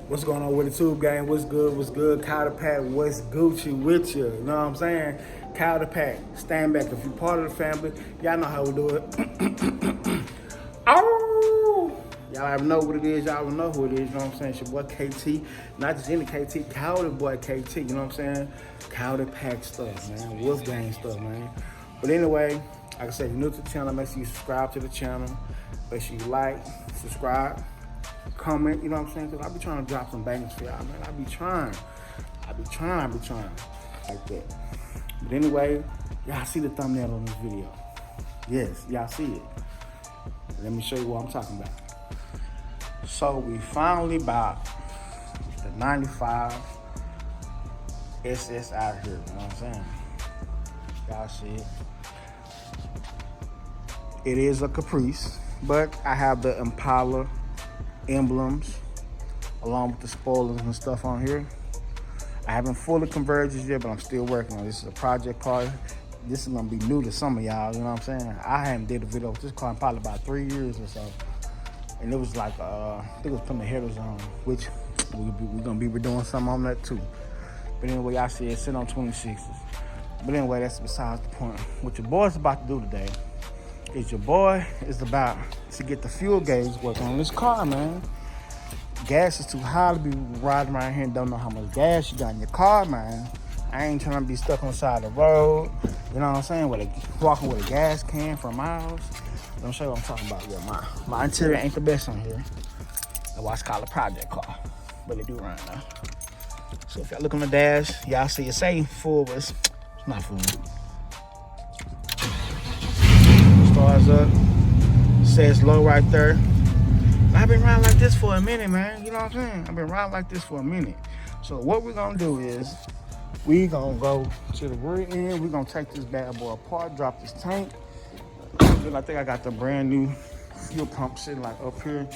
What's going on with the Tube Gang? What's good? What's good? KOYOTEPACK, what's Gucci with you? You know what I'm saying? KOYOTEPACK, stand back. If you're part of the family, y'all know how we do it. Oh! Y'all already know what it is. Y'all already know who it is. You know what I'm saying? It's your boy KT. Not just any KT, Cowder boy KT. You know what I'm saying? KOYOTEPACK stuff, man. Wolfgang stuff, man. But anyway, like I said, if you're new to the channel, make sure you subscribe to the channel. Make sure you like, subscribe, comment, you know what I'm saying? Because I be trying to drop some bangers for y'all, man. I be trying like that. But anyway, y'all see the thumbnail on this video. Yes, y'all see it. Let me show you what I'm talking about. So we finally bought the 95 SS out here, you know what I'm saying? Y'all see it. It is a Caprice, but I have the Impala emblems along with the spoilers and stuff on here. I haven't fully converged yet, but I'm still working on it. This is a project car. This is gonna be new to some of y'all, you know what I'm saying? I haven't did a video with this car in probably about 3 years or so. And it was like, I think it was putting the headers on, which we're gonna be redoing something on that too. But anyway, y'all see it sitting on 26s. But anyway, that's besides the point. What your boy's about to do today is your boy is about to get the fuel gauge working on this car, man. Gas is too high to be riding around here and don't know how much gas you got in your car, man. I ain't trying to be stuck on the side of the road, you know what I'm saying, walking with a gas can for miles. Let me show you what I'm talking about. Yeah, my interior ain't the best on here. That's why it's called a project car, but it do run now. So if y'all look on the dash, y'all see it say full, but it's not full. Stars up, says low right there. And I've been riding like this for a minute, man. You know what I'm saying? I've been riding like this for a minute. So what we're gonna do is we gonna go to the rear end. We're gonna take this bad boy apart, drop this tank. I think I got the brand new fuel pump sitting like up here.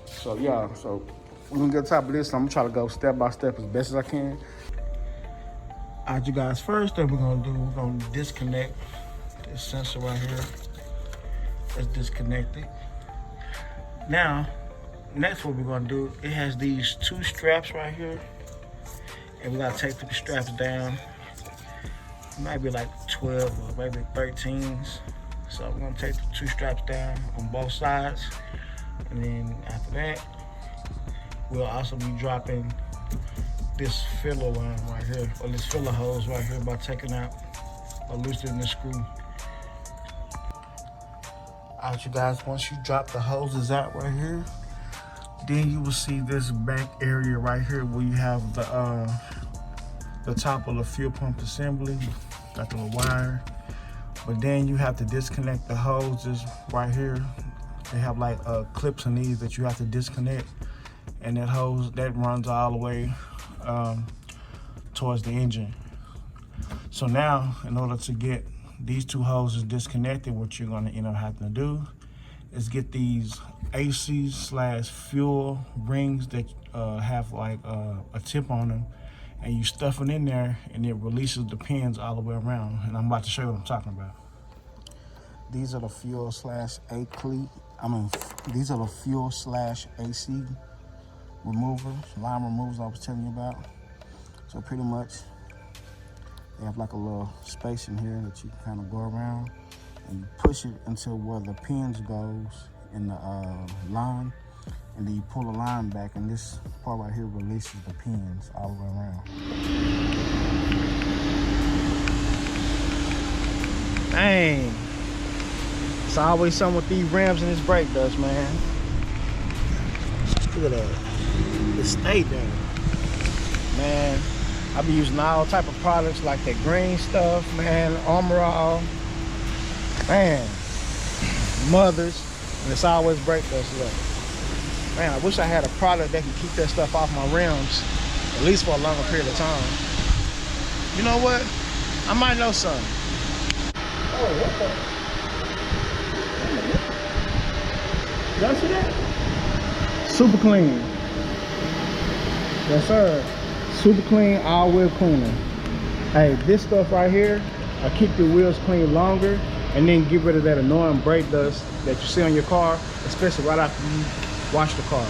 So yeah, so we're gonna get on top of this. So I'm gonna try to go step by step as best as I can. All right, you guys, first thing we're gonna disconnect this sensor right here. Let's disconnect it. Now, next what we're gonna do, it has these two straps right here. And we gotta take the straps down. Maybe like 12 or maybe 13s. So we're gonna take the two straps down on both sides. And then after that, we'll also be dropping this filler line right here, or this filler hose right here by taking out or loosening the screw. All right, you guys, once you drop the hoses out right here, then you will see this back area right here where you have the top of the fuel pump assembly, got the little wire. But then you have to disconnect the hoses right here. They have like clips in these that you have to disconnect, and that hose that runs all the way towards the engine. So now, in order to get these two hoses disconnected, what you're gonna end up having to do is get these AC/fuel rings that have like a tip on them, and you stuff it in there, and it releases the pins all the way around. And I'm about to show you what I'm talking about. These are the these are the fuel/AC removers, line removers I was telling you about. So pretty much, they have like a little space in here that you can kind of go around, and you push it until where the pins goes in the line, and then you pull the line back, and this part right here releases the pins all the way around. Dang. It's always something with these rims and this brake dust, man. Look at that. It stayed there. Man, I be using all type of products like that green stuff, man, Armor All, man, Mothers, and it's always brake dust left. Man, I wish I had a product that can keep that stuff off my rims, at least for a longer period of time. You know what? I might know something. Oh, what the? Y'all see that? SuperClean. Yes, sir. SuperClean all-wheel cleaner. Hey, this stuff right here, I keep your wheels clean longer, and then get rid of that annoying brake dust that you see on your car, especially right after you wash the car.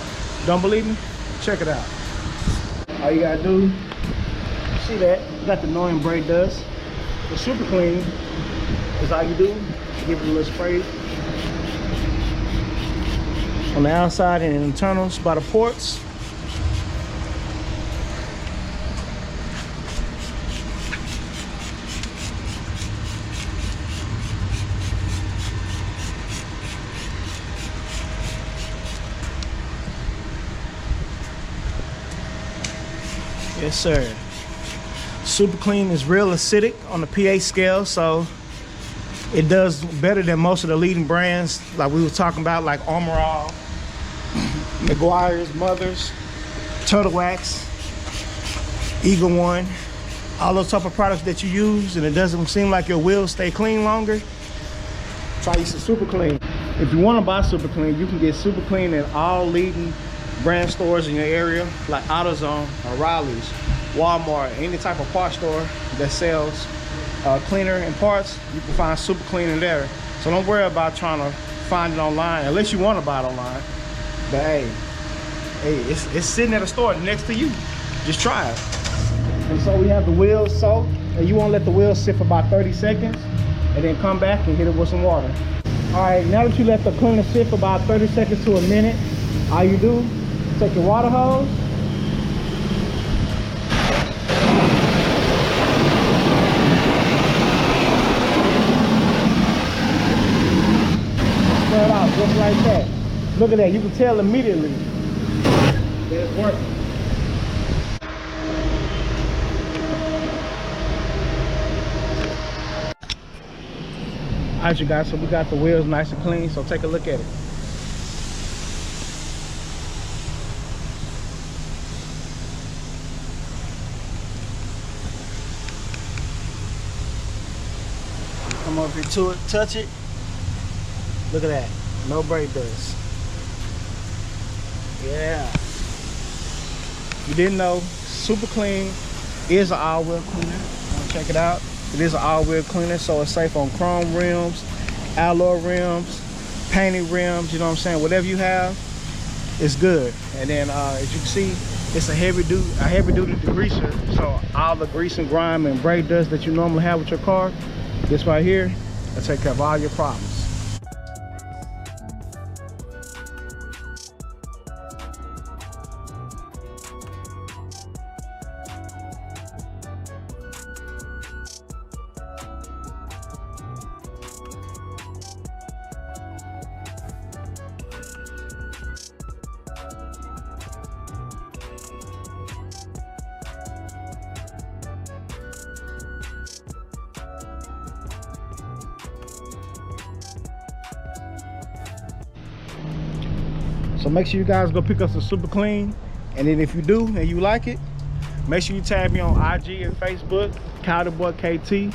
Don't believe me? Check it out. All you gotta do, see that, you got the annoying brake dust. The SuperClean is all you do, give it a little spray on the outside and internals by the ports. Yes, sir. SuperClean is real acidic on the pH scale, so it does better than most of the leading brands like we were talking about, like Armor All, McGuire's, Mother's, Turtle Wax, Eagle One, all those type of products that you use, and it doesn't seem like your wheels stay clean longer. Try you some SuperClean. If you want to buy SuperClean, you can get SuperClean at all leading brand stores in your area, like AutoZone, O'Reilly's, Walmart, any type of parts store that sells cleaner and parts. You can find SuperClean in there. So don't worry about trying to find it online, unless you want to buy it online. But hey, it's sitting at a store next to you. Just try it. And so we have the wheels soaked, and you want to let the wheels sit for about 30 seconds, and then come back and hit it with some water. All right, now that you let the cleaner sit for about 30 seconds to a minute, all you do, take your water hose, spread it out just like that. Look at that, you can tell immediately that it's working. All right, you guys, so we got the wheels nice and clean, so take a look at it. Come over here to it, touch it. Look at that, no brake dust. Yeah. You didn't know, SuperClean is an all-wheel cleaner. Check it out. It is an all-wheel cleaner, so it's safe on chrome rims, alloy rims, painted rims, you know what I'm saying? Whatever you have, it's good. And then as you can see, it's a heavy duty degreaser, so all the grease and grime and brake dust that you normally have with your car, this right here, will take care of all your problems. So make sure you guys go pick up some SuperClean, and then if you do and you like it, make sure you tag me on IG and Facebook, Cowboy KT.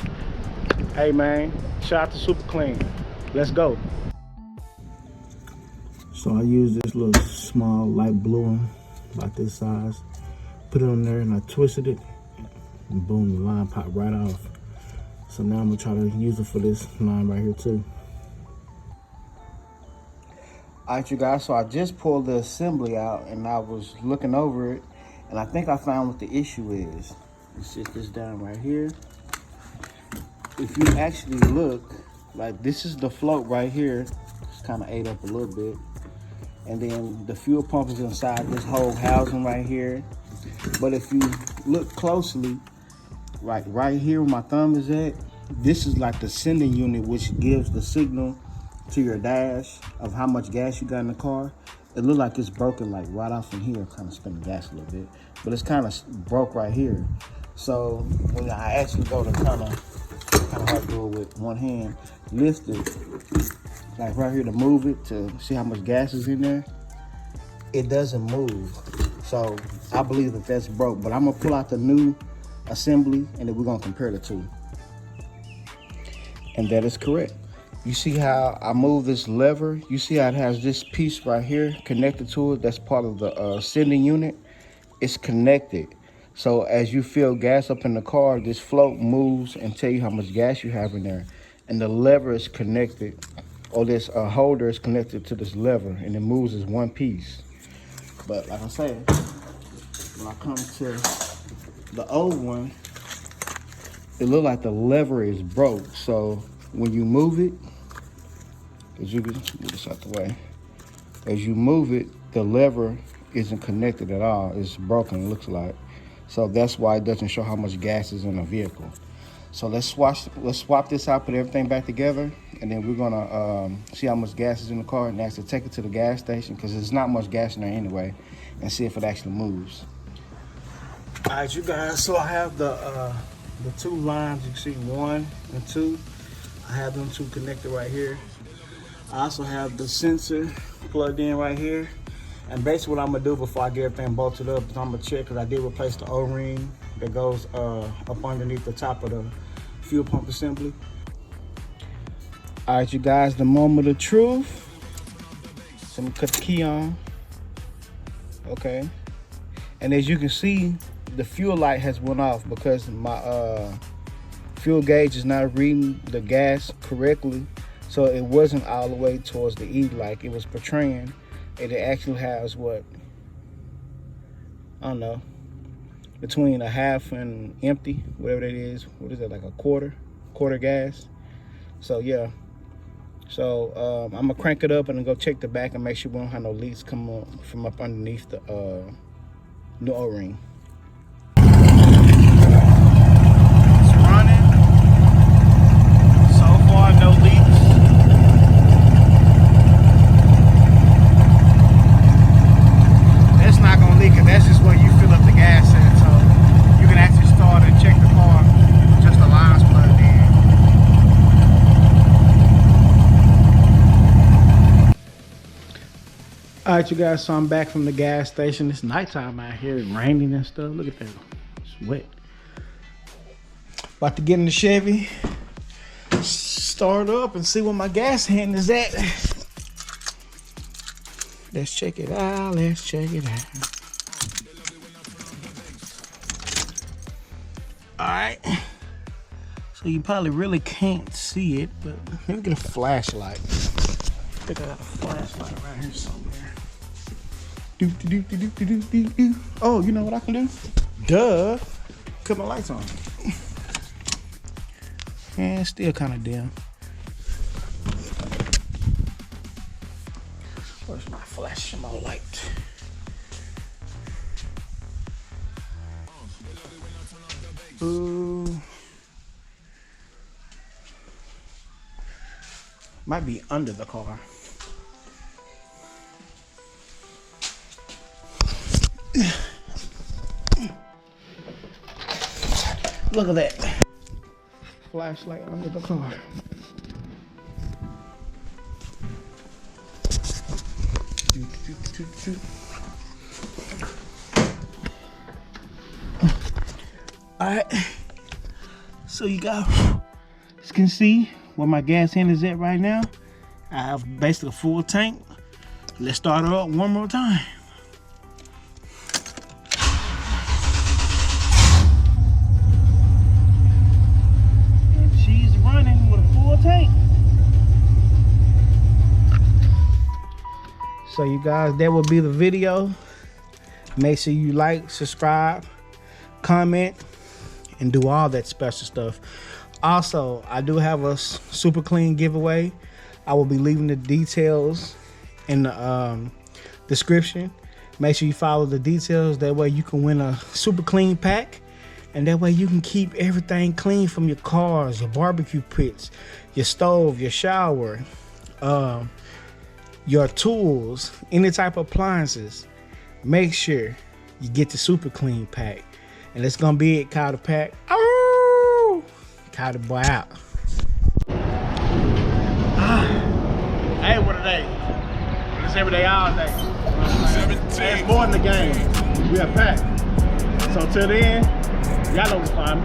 Hey man, shout out to SuperClean. Let's go. So I use this little small light blue one, like this size. Put it on there and I twisted it, and boom, the line popped right off. So now I'm gonna try to use it for this line right here too. All right, you guys, so I just pulled the assembly out and I was looking over it, and I think I found what the issue is. Let's sit this down right here. If you actually look, like this is the float right here. It's kind of ate up a little bit. And then the fuel pump is inside this whole housing right here. But if you look closely, like right here where my thumb is at, this is like the sending unit, which gives the signal to your dash of how much gas you got in the car. It looked like it's broken like right off in here. Kind of spinning gas a little bit, but it's kind of broke right here. So when I actually go to kind of hard to do it with one hand, lift it like right here to move it to see how much gas is in there, it doesn't move. So I believe that that's broke, but I'm gonna pull out the new assembly and then we're gonna compare the two. And that is correct. You see how I move this lever? You see how it has this piece right here connected to it? That's part of the sending unit. It's connected. So as you fill gas up in the car, this float moves and tell you how much gas you have in there. And the lever is connected, or this holder is connected to this lever, and it moves as one piece. But like I'm saying, when I come to the old one, it looked like the lever is broke. So when you move it, as you can move this out the way, as you move it, the lever isn't connected at all. It's broken, it looks like. So that's why it doesn't show how much gas is in the vehicle. So let's swap this out, put everything back together, and then we're gonna see how much gas is in the car and actually take it to the gas station, because there's not much gas in there anyway, and see if it actually moves. All right, you guys, so I have the two lines. You can see 1 and 2. I have them two connected right here. I also have the sensor plugged in right here. And basically what I'm gonna do before I get everything bolted up is I'm gonna check, because I did replace the O-ring that goes up underneath the top of the fuel pump assembly. All right, you guys, the moment of truth. So I'm gonna cut the key on. Okay. And as you can see, the fuel light has went off because my fuel gauge is not reading the gas correctly. So it wasn't all the way towards the E like it was portraying. And it actually has what, I don't know, between a half and empty, whatever that is. What is that, like a quarter gas? So yeah. So I'm gonna crank it up and then go check the back and make sure we don't have no leaks come up from up underneath the new O-ring. It's running. So far, no leaks. That's not gonna leak it. That's just where you fill up the gas at. So you can actually start and check the car with just the lines plugged in. All right, you guys, so I'm back from the gas station. It's nighttime out here, it's raining and stuff. Look at that, it's wet. About to get in the Chevy, start up and see where my gas hand is at. Let's check it out, let's check it out. All right, so you probably really can't see it, but let me get a flashlight. I think I got a flashlight right here somewhere. Oh, you know what I can do? Duh. Cut my lights on. And it's still kind of dim. Where's my flash and my light? Ooh. Might be under the car. Look at that. Flashlight under the car. Alright. So you can see where my gas hand is at right now. I have basically a full tank. Let's start her up one more time. So you guys, that will be the video. Make sure you like, subscribe, comment, and do all that special stuff. Also, I do have a SuperClean giveaway. I will be leaving the details in the description. Make sure you follow the details. That way you can win a SuperClean pack. And that way you can keep everything clean from your cars, your barbecue pits, your stove, your shower, your tools, any type of appliances. Make sure you get the SuperClean pack. And it's gonna be it, KOYOTEPACK. Oh, KOYOTE boy out. Hey, what a day. It's every day, all day. It's more in the game. We are packed. So till then, y'all know what's fine.